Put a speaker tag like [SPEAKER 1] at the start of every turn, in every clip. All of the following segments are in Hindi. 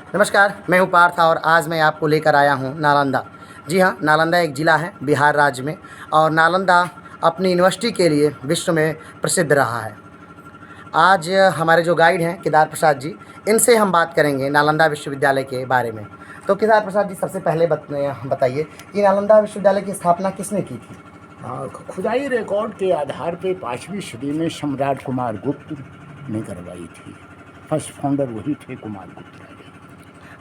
[SPEAKER 1] नमस्कार, मैं हूँ पार्थ और आज मैं आपको लेकर आया हूँ नालंदा। जी हाँ, नालंदा एक ज़िला है बिहार राज्य में और नालंदा अपनी यूनिवर्सिटी के लिए विश्व में प्रसिद्ध रहा है। आज हमारे जो गाइड हैं केदार प्रसाद जी, इनसे हम बात करेंगे नालंदा विश्वविद्यालय के बारे में। तो केदार प्रसाद जी, सबसे पहले बताइए कि नालंदा विश्वविद्यालय की स्थापना किसने की थी?
[SPEAKER 2] खुदाई रिकॉर्ड के आधार पे 5वीं सदी में सम्राट कुमार गुप्त ने करवाई थी। फर्स्ट फाउंडर वही थे, कुमार गुप्त राजा।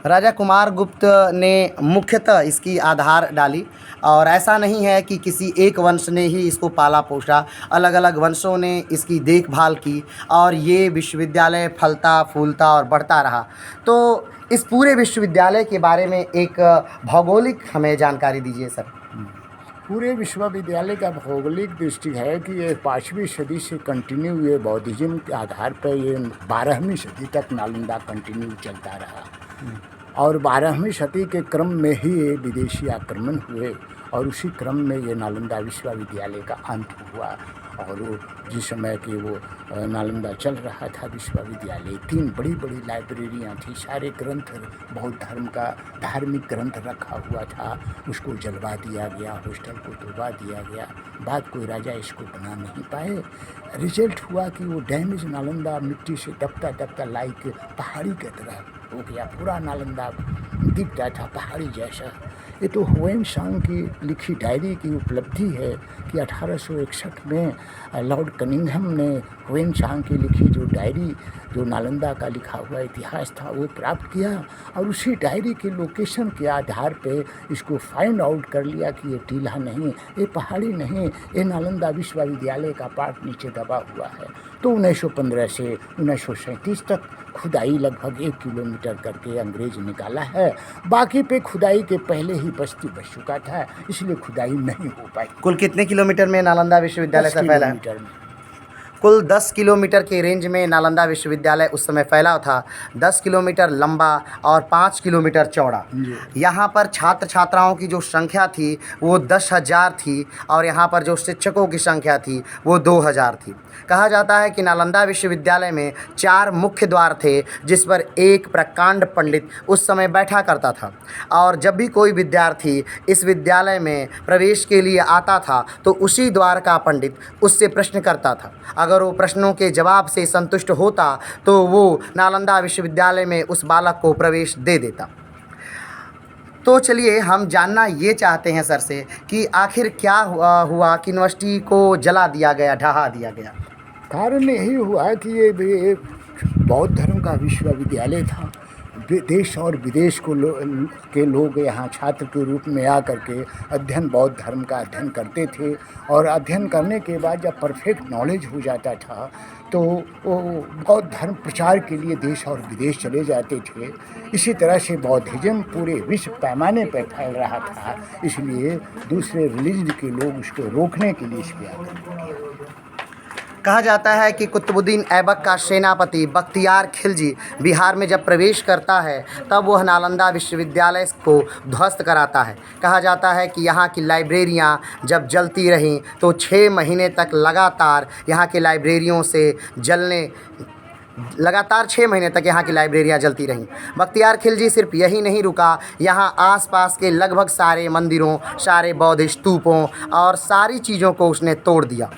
[SPEAKER 1] राजा कुमार गुप्त ने मुख्यतः इसकी आधार डाली और ऐसा नहीं है कि किसी एक वंश ने ही इसको पाला पोसा, अलग अलग वंशों ने इसकी देखभाल की और ये विश्वविद्यालय फलता फूलता और बढ़ता रहा। तो इस पूरे विश्वविद्यालय के बारे में एक भौगोलिक हमें जानकारी दीजिए सर।
[SPEAKER 2] पूरे विश्वविद्यालय का भौगोलिक दृष्टि है कि ये 5वीं सदी से कंटिन्यू हुए बौद्धिज्म के आधार पर ये 12वीं सदी तक नालंदा कंटिन्यू चलता रहा और 12वीं सदी के क्रम में ही ये विदेशी आक्रमण हुए और उसी क्रम में ये नालंदा विश्वविद्यालय का अंत हुआ। और जिस समय कि वो नालंदा चल रहा था विश्वविद्यालय, 3 बड़ी बड़ी लाइब्रेरियाँ थी, सारे ग्रंथ बौद्ध धर्म का धार्मिक ग्रंथ रखा हुआ था, उसको जलवा दिया गया, हॉस्टल को तोड़वा दिया गया। बाद कोई राजा इसको बना नहीं पाए। रिजल्ट हुआ कि वो डैमेज नालंदा मिट्टी से दबता दबता लाइक पहाड़ी की तरह हो गया। पूरा नालंदा दिखता था पहाड़ी जैसा। ये तो हुएन सांग की लिखी डायरी की उपलब्धि है कि 1861 में लॉर्ड कनिंघम ने हुएन सांग की लिखी जो डायरी, जो नालंदा का लिखा हुआ इतिहास था, वो प्राप्त किया और उसी डायरी के लोकेशन के आधार पे इसको फाइंड आउट कर लिया कि ये टीला नहीं, ये पहाड़ी नहीं, ये नालंदा विश्वविद्यालय का पार्ट नीचे दबा हुआ है। तो 1915 से 1937 तक खुदाई लगभग 1 किलोमीटर करके अंग्रेज निकाला है। बाकी पे खुदाई के पहले ही बस्ती बच चुका था, इसलिए खुदाई नहीं हो पाई।
[SPEAKER 1] कुल कितने किलोमीटर में नालंदा विश्वविद्यालय से फैला है?
[SPEAKER 2] 10 किलोमीटर में।
[SPEAKER 1] कुल 10 किलोमीटर के रेंज में नालंदा विश्वविद्यालय उस समय फैला था। 10 किलोमीटर लंबा और 5 किलोमीटर चौड़ा। यहाँ पर छात्र छात्राओं की जो संख्या थी वो 10,000 थी और यहाँ पर जो शिक्षकों की संख्या थी वो 2,000 थी। कहा जाता है कि नालंदा विश्वविद्यालय में 4 मुख्य द्वार थे, जिस पर एक प्रकांड पंडित उस समय बैठा करता था और जब भी कोई विद्यार्थी इस विद्यालय में प्रवेश के लिए आता था तो उसी द्वार का पंडित उससे प्रश्न करता था। अगर वो प्रश्नों के जवाब से संतुष्ट होता तो वो नालंदा विश्वविद्यालय में उस बालक को प्रवेश दे देता। तो चलिए, हम जानना ये चाहते हैं सर से कि आखिर क्या हुआ कि यूनिवर्सिटी को जला दिया गया, ढहा दिया गया?
[SPEAKER 2] कारण यही हुआ कि ये बौद्ध धर्म का विश्वविद्यालय था। देश और विदेश के लोग यहाँ छात्र के रूप में आकर के बौद्ध धर्म का अध्ययन करते थे और अध्ययन करने के बाद जब परफेक्ट नॉलेज हो जाता था तो वो बौद्ध धर्म प्रचार के लिए देश और विदेश चले जाते थे। इसी तरह से बौद्धिज्म पूरे विश्व पैमाने पर फैल रहा था, इसलिए दूसरे रिलीजन के लोग उसको रोकने के लिए इसमें आते थे।
[SPEAKER 1] कहा जाता है कि कुतुबुद्दीन ऐबक का सेनापति बख्तियार खिलजी बिहार में जब प्रवेश करता है तब वह नालंदा विश्वविद्यालय को ध्वस्त कराता है। कहा जाता है कि यहाँ की लाइब्रेरियाँ जब जलती रहीं तो 6 महीने तक लगातार यहाँ के लाइब्रेरियों से लगातार 6 महीने तक यहाँ की लाइब्रेरियाँ जलती रहीं। बख्तियार खिलजी सिर्फ यही नहीं रुका, यहाँ आसपास के लगभग सारे मंदिरों, सारे बौद्ध स्तूपों और सारी चीज़ों को उसने तोड़ दिया।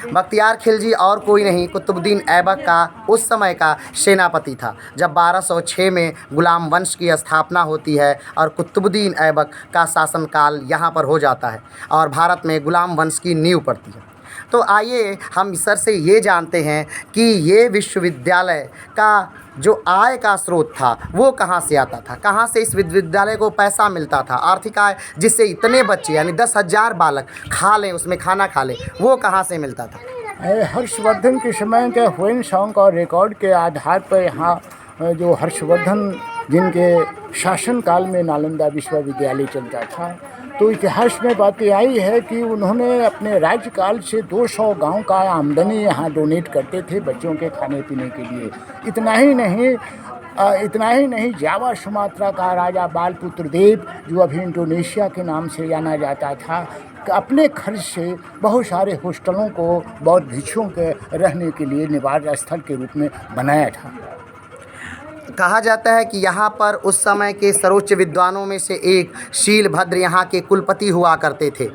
[SPEAKER 1] बख्तियार खिलजी और कोई नहीं, कुतुबुद्दीन ऐबक का उस समय का सेनापति था। जब 1206 में गुलाम वंश की स्थापना होती है और कुतुबुद्दीन ऐबक का शासनकाल यहाँ पर हो जाता है और भारत में गुलाम वंश की नींव पड़ती है। तो आइए हम सर से ये जानते हैं कि ये विश्वविद्यालय का जो आय का स्रोत था वो कहाँ से आता था, कहाँ से इस विश्वविद्यालय को पैसा मिलता था, आर्थिक आय जिससे इतने बच्चे यानी 10,000 बालक खा लें, उसमें खाना खा लें, वो कहाँ से मिलता था?
[SPEAKER 2] हर्षवर्धन के समय के हुएन सांग और रिकॉर्ड के आधार पर यहाँ जो हर्षवर्धन जिनके शासनकाल में नालंदा विश्वविद्यालय चलता था, तो इतिहास में बातें आई है कि उन्होंने अपने राज्यकाल से 200 गांव का आमदनी यहाँ डोनेट करते थे बच्चों के खाने पीने के लिए। इतना ही नहीं, जावा सुमात्रा का राजा बालपुत्र देव, जो अभी इंडोनेशिया के नाम से जाना जाता था, अपने खर्च से बहुत सारे हॉस्टलों को बौद्ध भिक्षुओं के रहने के लिए निवास स्थल के रूप में बनाया था।
[SPEAKER 1] कहा जाता है कि यहाँ पर उस समय के सर्वोच्च विद्वानों में से एक शीलभद्र यहाँ के कुलपति हुआ करते थे,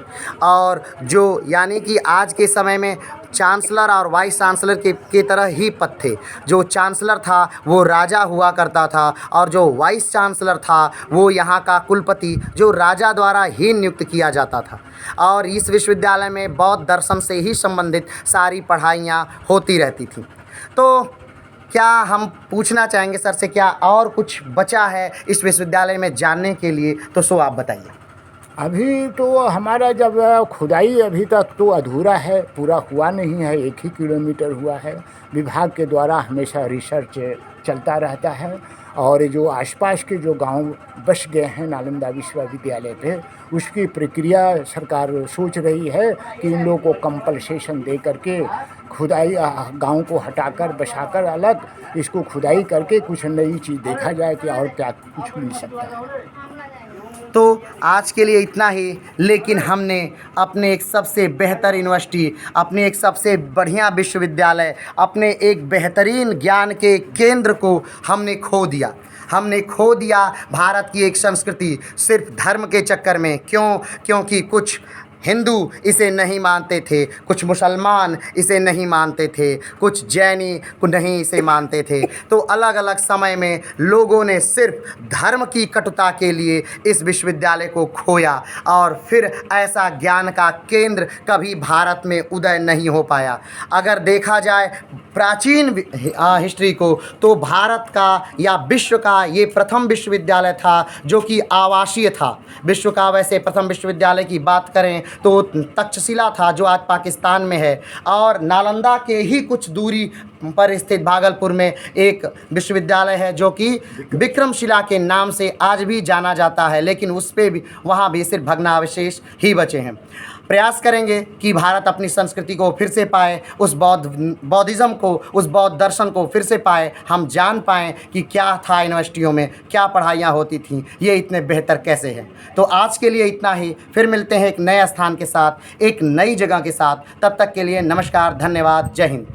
[SPEAKER 1] और जो यानी कि आज के समय में चांसलर और वाइस चांसलर के तरह ही पद थे। जो चांसलर था वो राजा हुआ करता था, और जो वाइस चांसलर था वो यहाँ का कुलपति जो राजा द्वारा ही नियुक्त किया जाता था। और इस विश्वविद्यालय में बौद्ध दर्शन से ही संबंधित सारी पढ़ाइयाँ होती रहती थीं। तो क्या हम पूछना चाहेंगे सर से, क्या और कुछ बचा है इस विश्वविद्यालय में जानने के लिए, तो सो आप बताइए।
[SPEAKER 2] अभी तो हमारा जब खुदाई अभी तक तो अधूरा है, पूरा हुआ नहीं है, 1 ही किलोमीटर हुआ है। विभाग के द्वारा हमेशा रिसर्च चलता रहता है, और जो आसपास के जो गांव बस गए हैं नालंदा विश्वविद्यालय पे, उसकी प्रक्रिया सरकार सोच रही है कि इन लोगों को कंपनसेशन दे करके खुदाई गांव को हटाकर बसाकर अलग इसको खुदाई करके कुछ नई चीज़ देखा जाए कि और क्या कुछ मिल सकता है।
[SPEAKER 1] तो आज के लिए इतना ही, लेकिन हमने अपने एक सबसे बेहतर यूनिवर्सिटी, अपने एक सबसे बढ़िया विश्वविद्यालय, अपने एक बेहतरीन ज्ञान के केंद्र को हमने खो दिया। हमने खो दिया भारत की एक संस्कृति सिर्फ धर्म के चक्कर में। क्योंकि कुछ हिंदू इसे नहीं मानते थे, कुछ मुसलमान इसे नहीं मानते थे, कुछ जैनी नहीं इसे मानते थे। तो अलग अलग समय में लोगों ने सिर्फ धर्म की कटुता के लिए इस विश्वविद्यालय को खोया, और फिर ऐसा ज्ञान का केंद्र कभी भारत में उदय नहीं हो पाया। अगर देखा जाए प्राचीन हिस्ट्री को, तो भारत का या विश्व का ये प्रथम विश्वविद्यालय था जो कि आवासीय था। विश्व का वैसे प्रथम विश्वविद्यालय की बात करें तो तक्षशिला था जो आज पाकिस्तान में है, और नालंदा के ही कुछ दूरी पर स्थित भागलपुर में एक विश्वविद्यालय है जो कि विक्रमशिला के नाम से आज भी जाना जाता है, लेकिन उस पे भी वहाँ भी सिर्फ भग्नावशेष ही बचे हैं। प्रयास करेंगे कि भारत अपनी संस्कृति को फिर से पाए, उस बौद्धिज़्म को, उस बौद्ध दर्शन को फिर से पाए, हम जान पाएँ कि क्या था यूनिवर्सिटियों में, क्या पढ़ाइयाँ होती थीं, ये इतने बेहतर कैसे हैं। तो आज के लिए इतना ही, फिर मिलते हैं एक नए स्थान के साथ, एक नई जगह के साथ। तब तक के लिए नमस्कार, धन्यवाद, जय हिंद।